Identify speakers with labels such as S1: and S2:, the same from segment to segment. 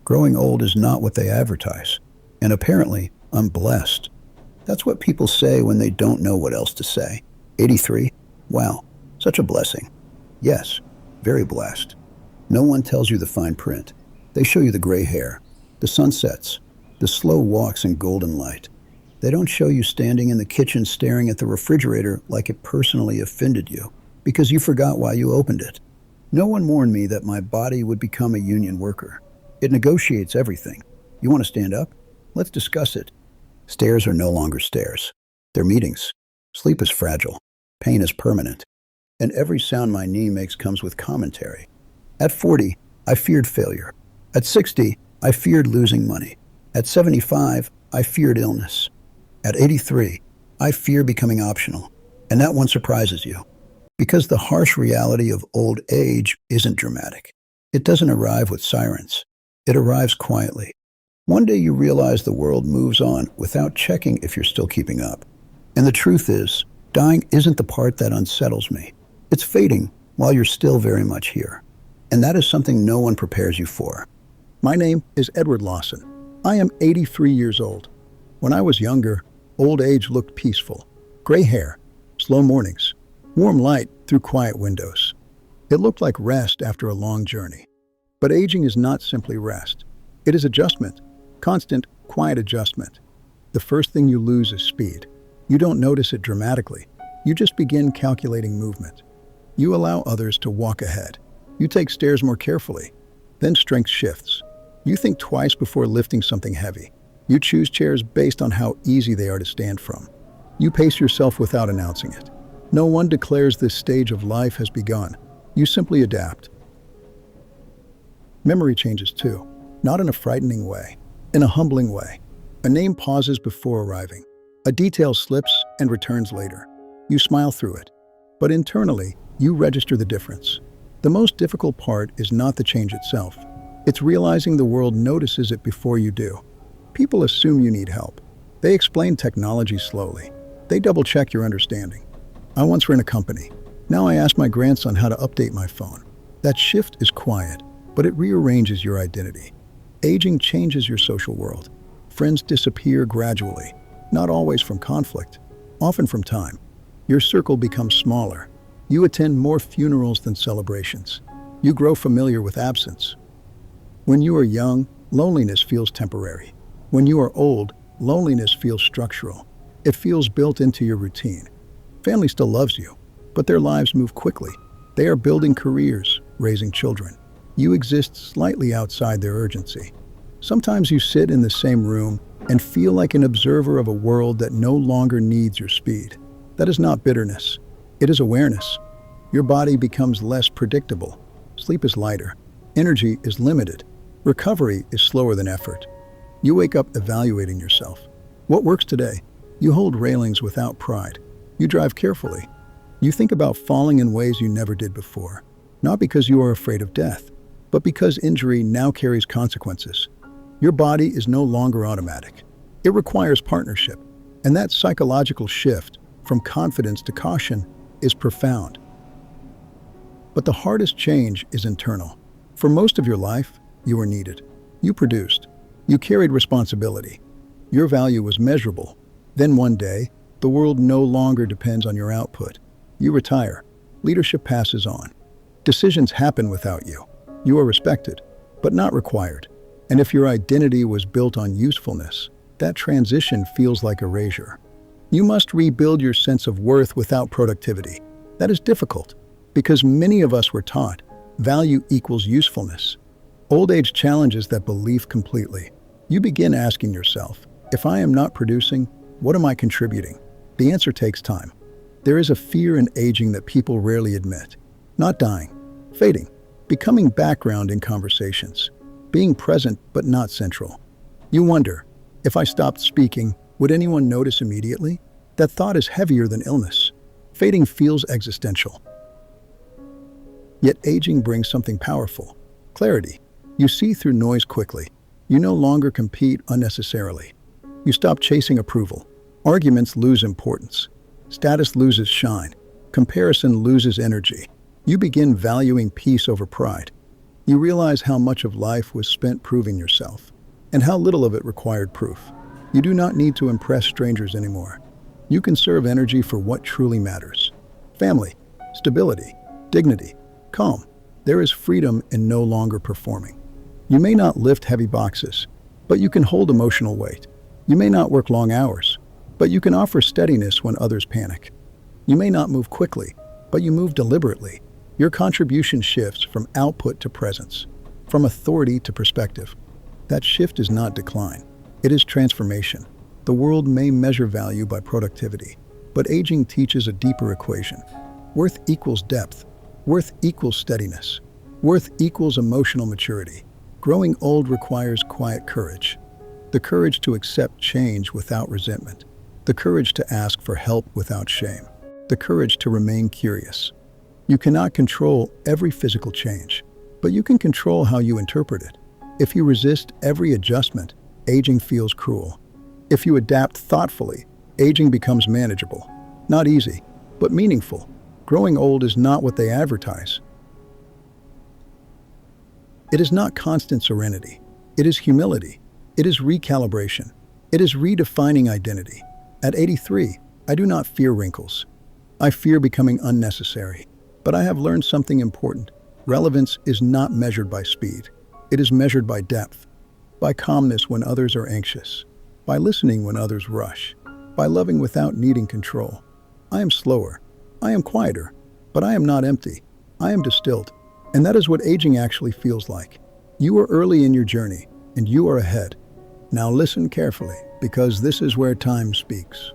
S1: Growing old is not what they advertise. And apparently, I'm blessed. That's what people say when they don't know what else to say. 83? Wow, such a blessing. Yes, very blessed. No one tells you the fine print. They show you the gray hair, the sunsets, the slow walks in golden light. They don't show you standing in the kitchen staring at the refrigerator like it personally offended you because you forgot why you opened it. No one warned me that my body would become a union worker. It negotiates everything. You want to stand up? Let's discuss it. Stairs are no longer stairs. They're meetings. Sleep is fragile. Pain is permanent. And every sound my knee makes comes with commentary. At 40, I feared failure. At 60, I feared losing money. At 75, I feared illness. At 83, I fear becoming optional. And that one surprises you. Because the harsh reality of old age isn't dramatic. It doesn't arrive with sirens. It arrives quietly. One day you realize the world moves on without checking if you're still keeping up. And the truth is, dying isn't the part that unsettles me. It's fading while you're still very much here. And that is something no one prepares you for. My name is Edward Lawson. I am 83 years old. When I was younger, old age looked peaceful. Gray hair, slow mornings, warm light through quiet windows. It looked like rest after a long journey. But aging is not simply rest. It is adjustment, constant, quiet adjustment. The first thing you lose is speed. You don't notice it dramatically. You just begin calculating movement. You allow others to walk ahead. You take stairs more carefully. Then strength shifts. You think twice before lifting something heavy. You choose chairs based on how easy they are to stand from. You pace yourself without announcing it. No one declares this stage of life has begun. You simply adapt. Memory changes too, not in a frightening way, in a humbling way. A name pauses before arriving. A detail slips and returns later. You smile through it, but internally, you register the difference. The most difficult part is not the change itself. It's realizing the world notices it before you do. People assume you need help. They explain technology slowly. They double-check your understanding. I once ran a company. Now I ask my grandson how to update my phone. That shift is quiet, but it rearranges your identity. Aging changes your social world. Friends disappear gradually, not always from conflict, often from time. Your circle becomes smaller. You attend more funerals than celebrations. You grow familiar with absence. When you are young, loneliness feels temporary. When you are old, loneliness feels structural. It feels built into your routine. Family still loves you, but their lives move quickly. They are building careers, raising children. You exist slightly outside their urgency. Sometimes you sit in the same room and feel like an observer of a world that no longer needs your speed. That is not bitterness. It is awareness. Your body becomes less predictable. Sleep is lighter. Energy is limited. Recovery is slower than effort. You wake up evaluating yourself. What works today? You hold railings without pride. You drive carefully. You think about falling in ways you never did before. Not because you are afraid of death, but because injury now carries consequences. Your body is no longer automatic. It requires partnership. And that psychological shift from confidence to caution is profound. But the hardest change is internal. For most of your life, you were needed. You produced. You carried responsibility. Your value was measurable. Then one day, the world no longer depends on your output. You retire. Leadership passes on. Decisions happen without you. You are respected, but not required. And if your identity was built on usefulness, that transition feels like erasure. You must rebuild your sense of worth without productivity. That is difficult, because many of us were taught value equals usefulness. Old age challenges that belief completely. You begin asking yourself, if I am not producing, what am I contributing? The answer takes time. There is a fear in aging that people rarely admit. Not dying, fading, becoming background in conversations, being present but not central. You wonder, if I stopped speaking, would anyone notice immediately? That thought is heavier than illness. Fading feels existential. Yet aging brings something powerful. Clarity. You see through noise quickly. You no longer compete unnecessarily. You stop chasing approval. Arguments lose importance. Status loses shine. Comparison loses energy. You begin valuing peace over pride. You realize how much of life was spent proving yourself, and how little of it required proof. You do not need to impress strangers anymore. You conserve energy for what truly matters. Family, stability, dignity, calm. There is freedom in no longer performing. You may not lift heavy boxes, but you can hold emotional weight. You may not work long hours, but you can offer steadiness when others panic. You may not move quickly, but you move deliberately. Your contribution shifts from output to presence, from authority to perspective. That shift is not decline. It is transformation. The world may measure value by productivity, but aging teaches a deeper equation. Worth equals depth. Worth equals steadiness. Worth equals emotional maturity. Growing old requires quiet courage. The courage to accept change without resentment. The courage to ask for help without shame. The courage to remain curious. You cannot control every physical change, but you can control how you interpret it. If you resist every adjustment, aging feels cruel. If you adapt thoughtfully, aging becomes manageable. Not easy, but meaningful. Growing old is not what they advertise. It is not constant serenity. It is humility. It is recalibration. It is redefining identity. At 83, I do not fear wrinkles. I fear becoming unnecessary. But I have learned something important. Relevance is not measured by speed. It is measured by depth, by calmness when others are anxious, by listening when others rush, by loving without needing control. I am slower. I am quieter. But I am not empty. I am distilled. And that is what aging actually feels like. You are early in your journey, and you are ahead. Now listen carefully, because this is where time speaks.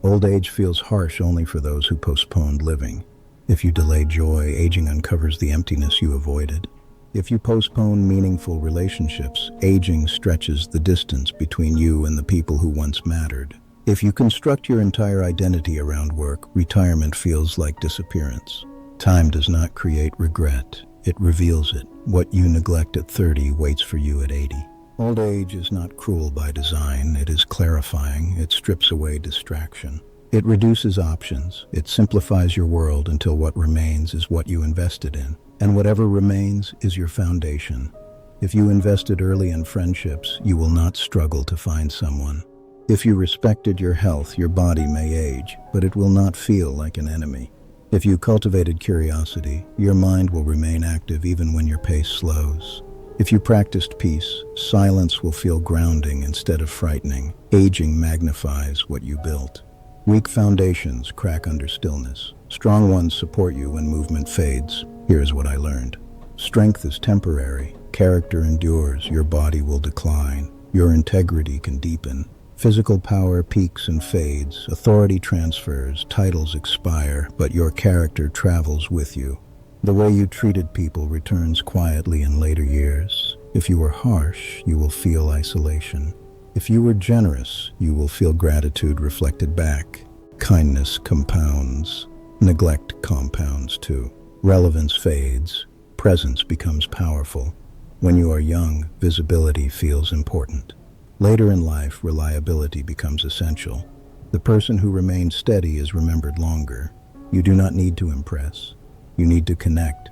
S1: Old age feels harsh only for those who postponed living. If you delay joy, aging uncovers the emptiness you avoided. If you postpone meaningful relationships, aging stretches the distance between you and the people who once mattered. If you construct your entire identity around work, retirement feels like disappearance. Time does not create regret. It reveals it. What you neglect at 30 waits for you at 80. Old age is not cruel by design. It is clarifying. It strips away distraction. It reduces options. It simplifies your world until what remains is what you invested in. And whatever remains is your foundation. If you invested early in friendships, you will not struggle to find someone. If you respected your health, your body may age, but it will not feel like an enemy. If you cultivated curiosity, your mind will remain active even when your pace slows. If you practiced peace, silence will feel grounding instead of frightening. Aging magnifies what you built. Weak foundations crack under stillness. Strong ones support you when movement fades. Here's what I learned. Strength is temporary. Character endures. Your body will decline. Your integrity can deepen. Physical power peaks and fades. Authority transfers. Titles expire, but your character travels with you. The way you treated people returns quietly in later years. If you were harsh, you will feel isolation. If you were generous, you will feel gratitude reflected back. Kindness compounds. Neglect compounds too. Relevance fades. Presence becomes powerful. When you are young, visibility feels important. Later in life, reliability becomes essential. The person who remains steady is remembered longer. You do not need to impress. You need to connect.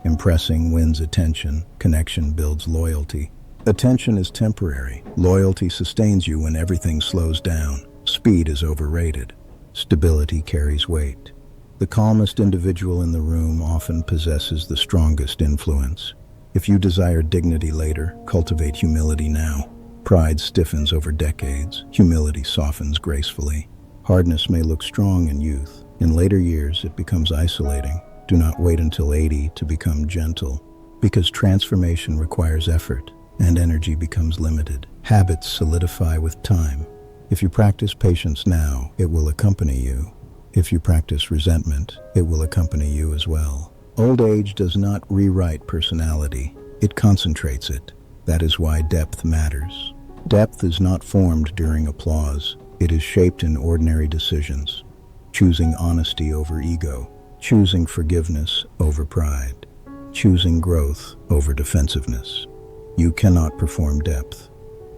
S1: Impressing wins attention. Connection builds loyalty. Attention is temporary. Loyalty sustains you when everything slows down. Speed is overrated. Stability carries weight. The calmest individual in the room often possesses the strongest influence. If you desire dignity later, cultivate humility now. Pride stiffens over decades. Humility softens gracefully. Hardness may look strong in youth. In later years, it becomes isolating. Do not wait until 80 to become gentle, because transformation requires effort, and energy becomes limited. Habits solidify with time. If you practice patience now, it will accompany you. If you practice resentment, it will accompany you as well. Old age does not rewrite personality. It concentrates it. That is why depth matters. Depth is not formed during applause. It is shaped in ordinary decisions. Choosing honesty over ego. Choosing forgiveness over pride. Choosing growth over defensiveness. You cannot perform depth.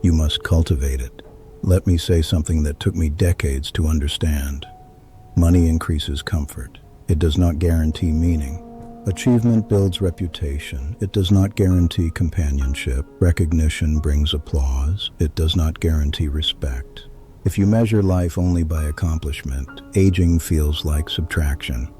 S1: You must cultivate it. Let me say something that took me decades to understand. Money increases comfort. It does not guarantee meaning. Achievement builds reputation. It does not guarantee companionship. Recognition brings applause. It does not guarantee respect. If you measure life only by accomplishment, aging feels like subtraction.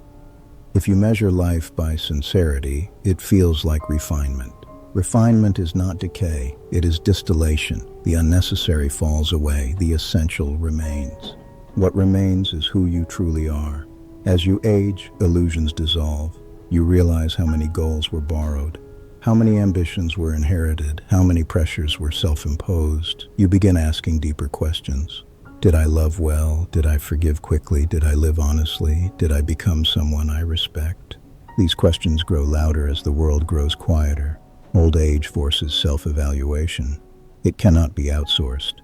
S1: If you measure life by sincerity, it feels like refinement. Refinement is not decay, it is distillation. The unnecessary falls away, the essential remains. What remains is who you truly are. As you age, illusions dissolve. You realize how many goals were borrowed, how many ambitions were inherited, how many pressures were self-imposed. You begin asking deeper questions. Did I love well? Did I forgive quickly? Did I live honestly? Did I become someone I respect? These questions grow louder as the world grows quieter. Old age forces self-evaluation. It cannot be outsourced.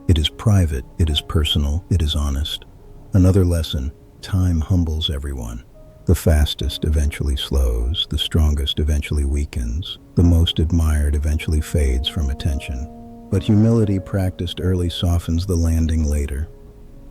S1: It is private, it is personal, it is honest. Another lesson: time humbles everyone. The fastest eventually slows, the strongest eventually weakens, the most admired eventually fades from attention. But humility practiced early softens the landing later.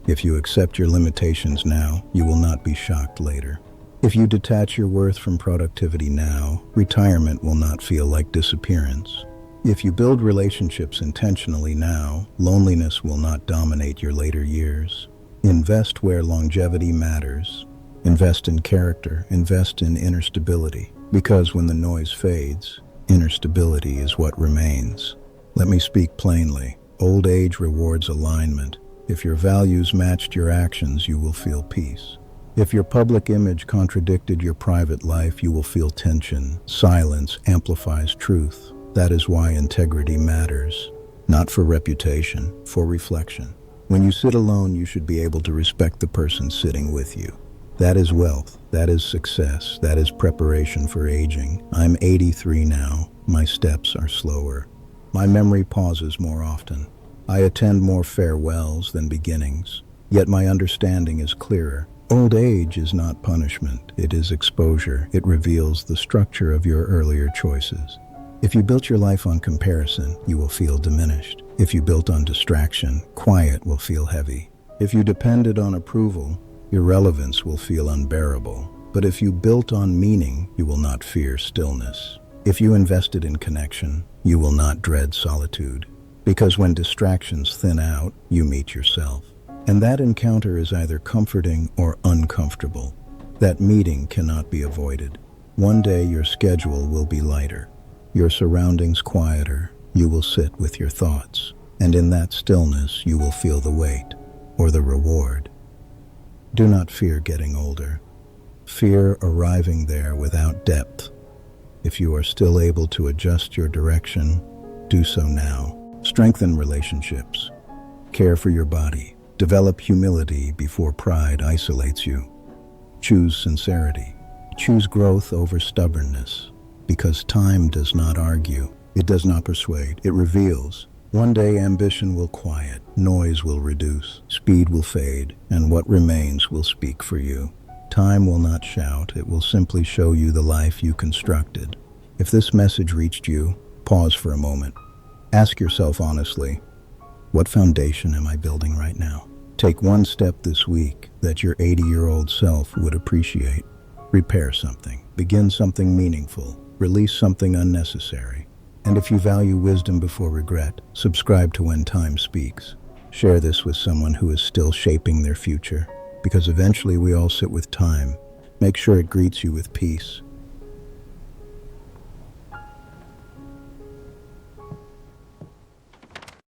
S1: If you accept your limitations now, you will not be shocked later. If you detach your worth from productivity now, retirement will not feel like disappearance. If you build relationships intentionally now, loneliness will not dominate your later years. Invest where longevity matters. Invest in character, invest in inner stability, because when the noise fades, inner stability is what remains. Let me speak plainly. Old age rewards alignment. If your values matched your actions, you will feel peace. If your public image contradicted your private life, you will feel tension. Silence amplifies truth. That is why integrity matters. Not for reputation, for reflection. When you sit alone, you should be able to respect the person sitting with you. That is wealth, that is success, that is preparation for aging. I'm 83 now. My steps are slower. My memory pauses more often. I attend more farewells than beginnings. Yet my understanding is clearer. Old age is not punishment, it is exposure. It reveals the structure of your earlier choices. If you built your life on comparison, you will feel diminished. If you built on distraction, quiet will feel heavy. If you depended on approval, irrelevance will feel unbearable. But if you built on meaning, you will not fear stillness. If you invested in connection, you will not dread solitude. Because when distractions thin out, you meet yourself. And that encounter is either comforting or uncomfortable. That meeting cannot be avoided. One day your schedule will be lighter, your surroundings quieter. You will sit with your thoughts, and in that stillness you will feel the weight or the reward. Do not fear getting older. Fear arriving there without depth. If you are still able to adjust your direction, do so now. Strengthen relationships. Care for your body. Develop humility before pride isolates you. Choose sincerity. Choose growth over stubbornness. Because time does not argue. It does not persuade. It reveals. One day ambition will quiet, noise will reduce, speed will fade, and what remains will speak for you. Time will not shout, it will simply show you the life you constructed. If this message reached you, pause for a moment. Ask yourself honestly, what foundation am I building right now? Take one step this week that your 80-year-old self would appreciate. Repair something, begin something meaningful, release something unnecessary. And if you value wisdom before regret, subscribe to When Time Speaks. Share this with someone who is still shaping their future, because eventually we all sit with time. Make sure it greets you with peace.